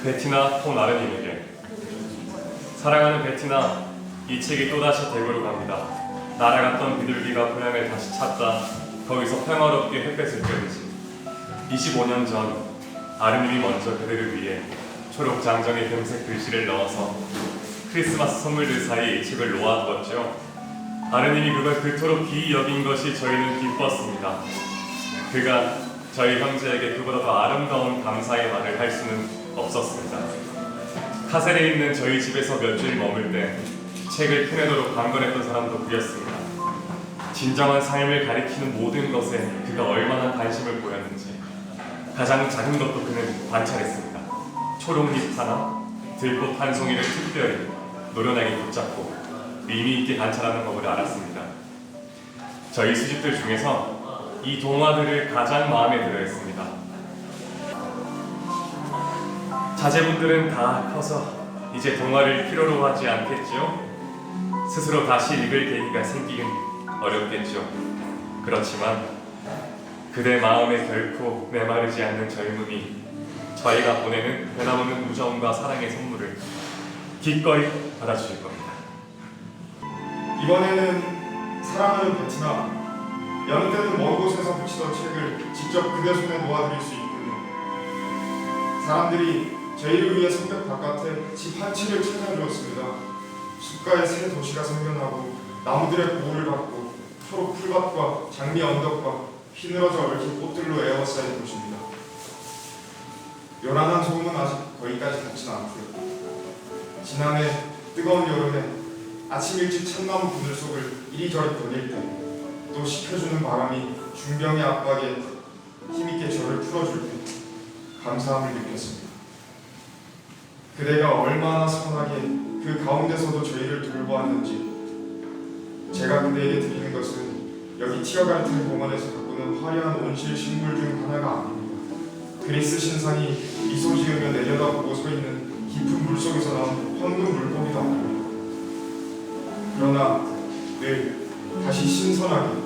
베티나 폰 아르님에게. 사랑하는 베티나, 이 책이 또다시 대구로 갑니다. 날아갔던 비둘기가 고향을 다시 찾다 거기서 평화롭게 햇볕을 쬐듯이 25년 전 아르님이 먼저 그들을 위해 초록 장정의 금색 글씨를 넣어서 크리스마스 선물들 사이에 이 책을 놓아두었죠. 아르님이 그걸 그토록 기이 여긴 것이 저희는 기뻤습니다. 그가 저희 형제에게 그보다 더 아름다운 감사의 말을 할 수는 없었습니다. 카셀에 있는 저희 집에서 몇 주일 머물 때 책을 펴내도록 강건했던 사람도 그였습니다. 진정한 삶을 가리키는 모든 것에 그가 얼마나 관심을 보였는지 가장 작은 것도 그는 관찰했습니다. 초록잎 하나, 들꽃 한 송이를 특별히 노련하게 붙잡고 의미 있게 관찰하는 법을 알았습니다. 저희 수집들 중에서 이 동화들을 가장 마음에 들어 했습니다. 자제분들은 다 커서 이제 동화를 필요로 하지 않겠지요? 스스로 다시 읽을 계기가 생기긴 어렵겠죠. 그렇지만 그대 마음에 결코 메마르지 않는 젊음이 저희가 보내는 변함없는 우정과 사랑의 선물을 기꺼이 받아주실 겁니다. 이번에는 사랑하는 베티나, 여느 때는 먼 곳에서 훔치던 책을 직접 그대 손에 놓아드릴 수 있군요. 사람들이 저희를 위해 성벽 바깥에 집 한 채를 찾아주었습니다. 숲가에 새 도시가 생겨나고 나무들의 보호를 받고 초록 풀밭과 장미 언덕과 휘늘어져 얽힌 꽃들로 에워싸인 곳입니다. 요란한 소음은 아직 거기까지 닿진 않고요. 지난해 뜨거운 여름에 아침 일찍 참나무 그늘 속을 이리저리 거닐 때 또 식혀주는 바람이 중병의 압박에 힘있게 저를 풀어줄 때 감사함을 느꼈습니다. 그대가 얼마나 선하게 그 가운데서도 저희를 돌보았는지, 제가 그대에게 드리는 것은 여기 티어가르텐 공원에서 가꾸는 화려한 온실 식물 중 하나가 아닙니다. 그리스 신상이 미소 지으며 내려다보고 서 있는 깊은 물속에서 나온 황금 물고기도 아닙니다. 그러나 늘 다시 신선하게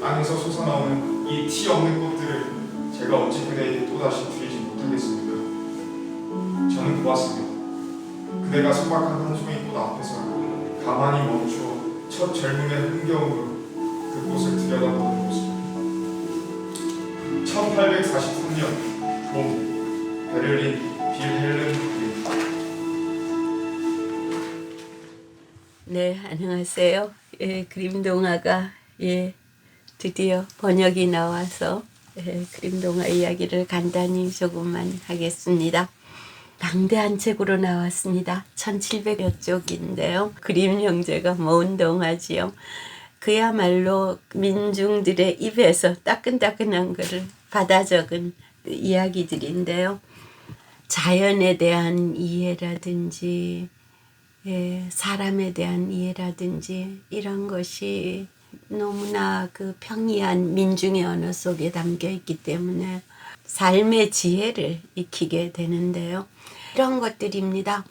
땅에서 솟아나오는 이 티 없는 꽃들을 제가 어찌 그대에게 또다시 드리지 못하겠습니까? 저는 보았습니다. 그대가 소박한 한 송이 꽃 앞에서 가만히 멈추어 첫 젊음의 흥겨움으로 그 꽃을 들여다보는 모습. 1843년 봄, 베를린 빌헬름 그림. 네, 안녕하세요. 그림 동화가 드디어 번역이 나와서 그림 동화 이야기를 간단히 조금만 하겠습니다. 방대한 책으로 나왔습니다. 1700여 쪽인데요. 그림 형제가 모은 동화지요. 그야말로 민중들의 입에서 따끈따끈한 것을 받아 적은 이야기들인데요. 자연에 대한 이해라든지 사람에 대한 이해라든지 이런 것이 너무나 그 평이한 민중의 언어 속에 담겨 있기 때문에 삶의 지혜를 익히게 되는데요. 이런 것들입니다.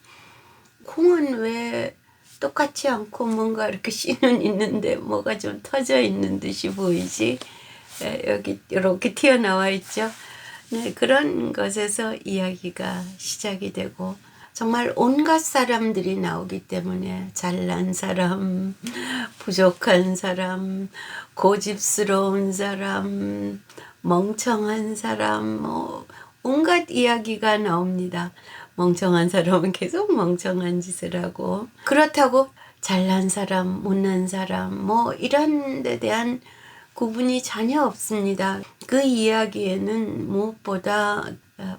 콩은 왜 똑같지 않고 뭔가 이렇게 씨는 있는데 뭐가 좀 터져 있는 듯이 보이지? 여기 이렇게 튀어나와 있죠. 네, 그런 것에서 이야기가 시작이 되고 정말 온갖 사람들이 나오기 때문에 잘난 사람, 부족한 사람, 고집스러운 사람, 멍청한 사람, 온갖 이야기가 나옵니다. 멍청한 사람은 계속 멍청한 짓을 하고, 그렇다고 잘난 사람, 못난 사람 이런 데 대한 구분이 전혀 없습니다. 그 이야기에는 무엇보다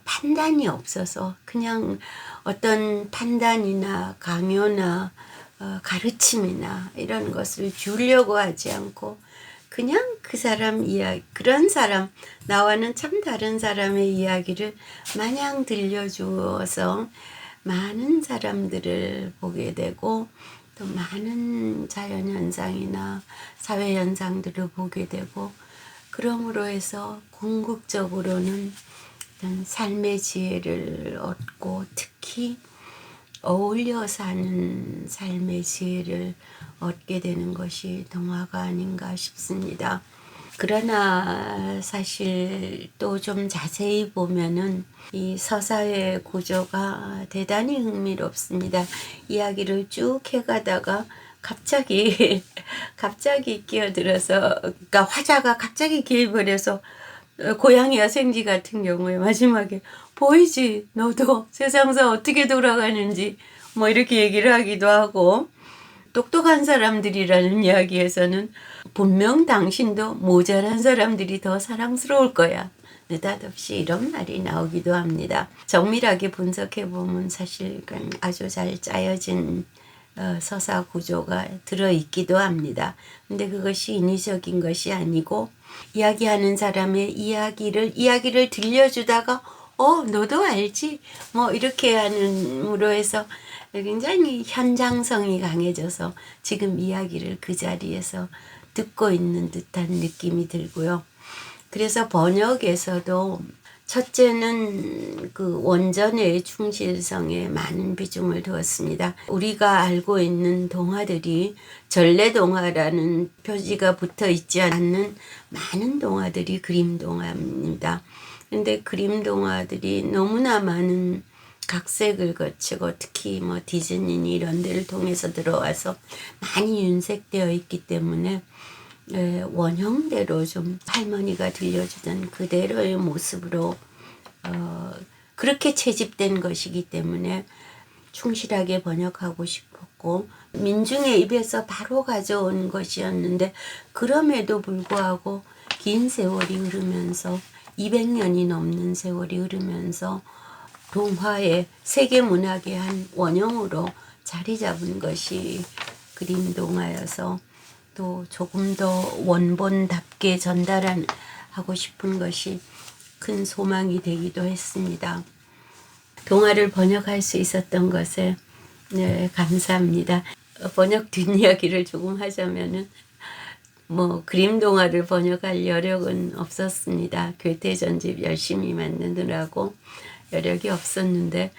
판단이 없어서 그냥 어떤 판단이나 강요나 가르침이나 이런 것을 주려고 하지 않고 그냥 그 사람 이야기, 그런 사람, 나와는 참 다른 사람의 이야기를 마냥 들려주어서 많은 사람들을 보게 되고 또 많은 자연현상이나 사회현상들을 보게 되고 그러므로 해서 궁극적으로는 어떤 삶의 지혜를 얻고 특히 어울려 사는 삶의 지혜를 얻게 되는 것이 동화가 아닌가 싶습니다. 그러나 사실 또 좀 자세히 보면은 이 서사의 구조가 대단히 흥미롭습니다. 이야기를 쭉 해가다가 갑자기 끼어들어서, 그러니까 화자가 갑자기 개입을 해서 고양이와 생쥐 같은 경우에 마지막에 보이지 너도 세상사 어떻게 돌아가는지 뭐 이렇게 얘기를 하기도 하고, 똑똑한 사람들이라는 이야기에서는 분명 당신도 모자란 사람들이 더 사랑스러울 거야. 느닷없이 이런 말이 나오기도 합니다. 정밀하게 분석해보면 사실 아주 잘 짜여진 서사 구조가 들어있기도 합니다. 근데 그것이 인위적인 것이 아니고 이야기하는 사람의 이야기를 들려주다가 너도 알지? 뭐 이렇게 함으로 해서 굉장히 현장성이 강해져서 지금 이야기를 그 자리에서 듣고 있는 듯한 느낌이 들고요. 그래서 번역에서도 첫째는 그 원전의 충실성에 많은 비중을 두었습니다. 우리가 알고 있는 동화들이 전래동화라는 표지가 붙어 있지 않는 많은 동화들이 그림 동화입니다. 근데 그림 동화들이 너무나 많은 각색을 거치고 특히 뭐 디즈니 이런 데를 통해서 들어와서 많이 윤색되어 있기 때문에 원형대로 좀 할머니가 들려주던 그대로의 모습으로 그렇게 채집된 것이기 때문에 충실하게 번역하고 싶었고, 민중의 입에서 바로 가져온 것이었는데 그럼에도 불구하고 긴 세월이 흐르면서 200년이 넘는 세월이 흐르면서 동화의 세계문학의 한 원형으로 자리 잡은 것이 그림 동화여서 또 조금 더 원본답게 전달하고 싶은 것이 큰 소망이 되기도 했습니다. 동화를 번역할 수 있었던 것에 감사합니다. 번역 뒷이야기를 조금 하자면은 뭐 그림 동화를 번역할 여력은 없었습니다. 괴테 전집 열심히 만드느라고 여력이 없었는데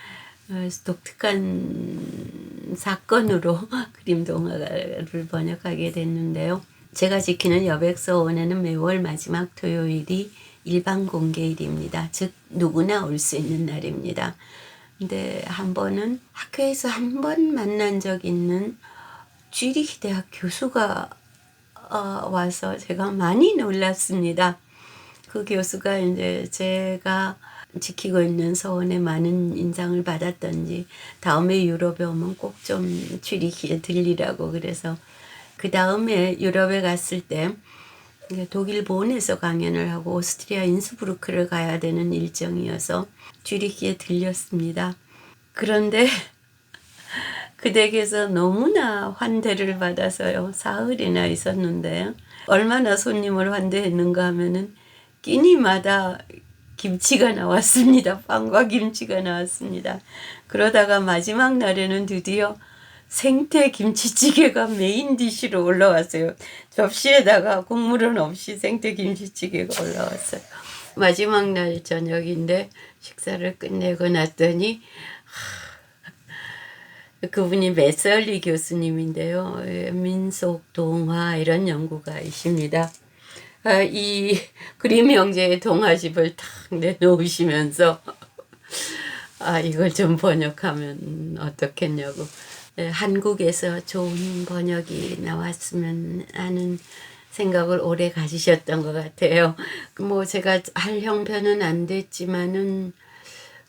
독특한 사건으로 그림 동화를 번역하게 됐는데요. 제가 지키는 여백서원에는 매월 마지막 토요일이 일반 공개일입니다. 즉 누구나 올 수 있는 날입니다. 근데 한 번은 학교에서 한 번 만난 적 있는 쥐리히 대학 교수가 와서 제가 많이 놀랐습니다. 그 교수가 이제 제가 지키고 있는 서원에 많은 인상을 받았던지 다음에 유럽에 오면 꼭 좀 쥐리히에 들리라고 그래서 그 다음에 유럽에 갔을 때 독일 본에서 강연을 하고 오스트리아 인스부르크를 가야 되는 일정이어서 쥐리히에 들렸습니다. 그런데 그 댁에서 너무나 환대를 받아서요. 사흘이나 있었는데 얼마나 손님을 환대했는가 하면은 끼니마다 김치가 나왔습니다. 빵과 김치가 나왔습니다. 그러다가 마지막 날에는 드디어 생태 김치찌개가 메인 디시로 올라왔어요. 접시에다가 국물은 없이 생태 김치찌개가 올라왔어요. 마지막 날 저녁인데 식사를 끝내고 났더니 그분이 메설리 교수님인데요. 민속 동화 이런 연구가이십니다. 이 그림 형제의 동화집을 탁 내놓으시면서 이걸 좀 번역하면 어떻겠냐고, 한국에서 좋은 번역이 나왔으면 하는 생각을 오래 가지셨던 것 같아요. 뭐 제가 할 형편은 안 됐지만은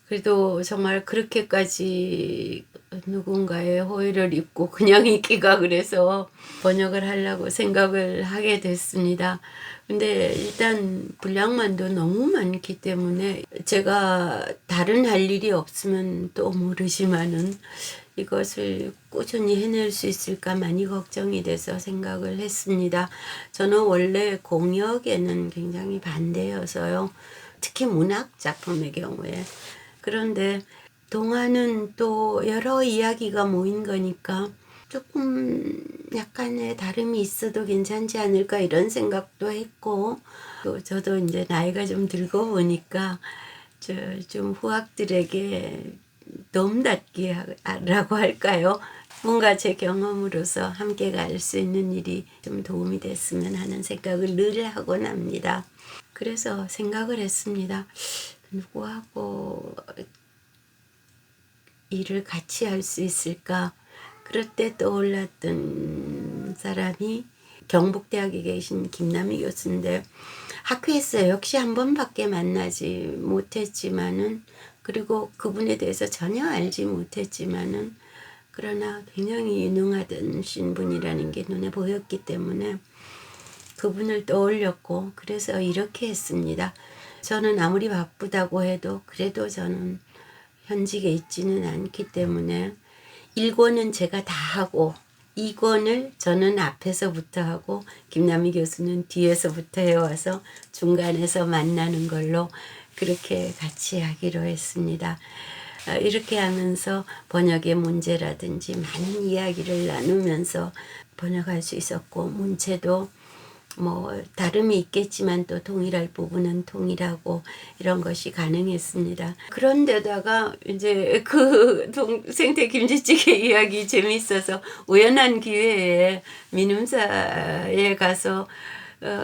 그래도 정말 그렇게까지 누군가의 호의를 입고 그냥 있기가 그래서 번역을 하려고 생각을 하게 됐습니다. 근데 일단 분량만도 너무 많기 때문에 제가 다른 할 일이 없으면 또 모르지만은 이것을 꾸준히 해낼 수 있을까 많이 걱정이 돼서 생각을 했습니다. 저는 원래 공역에는 굉장히 반대여서요. 특히 문학 작품의 경우에. 그런데 동화는 또 여러 이야기가 모인 거니까 조금 약간의 다름이 있어도 괜찮지 않을까 이런 생각도 했고, 또 저도 이제 나이가 좀 들고 보니까 좀 후학들에게 덤닫기라고 할까요? 뭔가 제 경험으로서 함께 갈 수 있는 일이 좀 도움이 됐으면 하는 생각을 늘 하곤 합니다. 그래서 생각을 했습니다. 누구하고 일을 같이 할 수 있을까? 그럴 때 떠올랐던 사람이 경북대학에 계신 김남희 교수인데, 학회에서 역시 한 번밖에 만나지 못했지만은, 그리고 그분에 대해서 전혀 알지 못했지만은, 그러나 굉장히 유능하던 신분이라는 게 눈에 보였기 때문에 그분을 떠올렸고, 그래서 이렇게 했습니다. 저는 아무리 바쁘다고 해도 그래도 저는 현직에 있지는 않기 때문에 1권은 제가 다 하고 2권을 저는 앞에서부터 하고 김남희 교수는 뒤에서부터 해와서 중간에서 만나는 걸로 그렇게 같이 하기로 했습니다. 이렇게 하면서 번역의 문제라든지 많은 이야기를 나누면서 번역할 수 있었고, 문체도 뭐 다름이 있겠지만 또 동일할 부분은 동일하고 이런 것이 가능했습니다. 그런데다가 이제 그 생태 김치찌개 이야기 재미있어서 우연한 기회에 민음사에 가서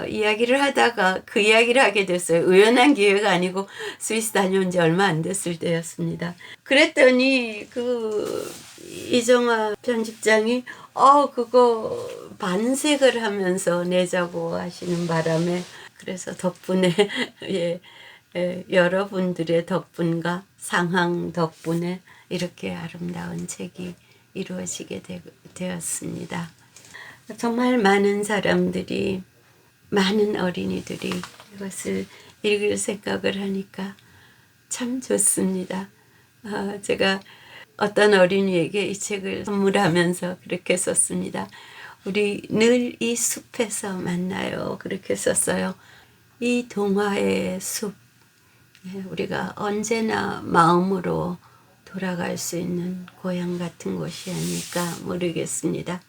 이야기를 하다가 그 이야기를 하게 됐어요. 우연한 기회가 아니고 스위스 다녀온 지 얼마 안 됐을 때였습니다. 그랬더니 그 이정아 편집장이 그거 반색을 하면서 내자고 하시는 바람에, 그래서 덕분에 여러분들의 덕분과 상황 덕분에 이렇게 아름다운 책이 이루어지게 되었습니다. 정말 많은 사람들이, 많은 어린이들이 이것을 읽을 생각을 하니까 참 좋습니다. 제가 어떤 어린이에게 이 책을 선물하면서 그렇게 썼습니다. 우리 늘 이 숲에서 만나요. 그렇게 썼어요. 이 동화의 숲, 우리가 언제나 마음으로 돌아갈 수 있는 고향 같은 곳이 아닐까 모르겠습니다.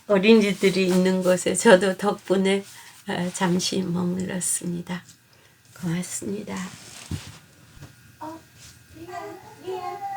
어린이들이 있는 곳에 저도 덕분에 잠시 머물렀습니다. 고맙습니다. 미안.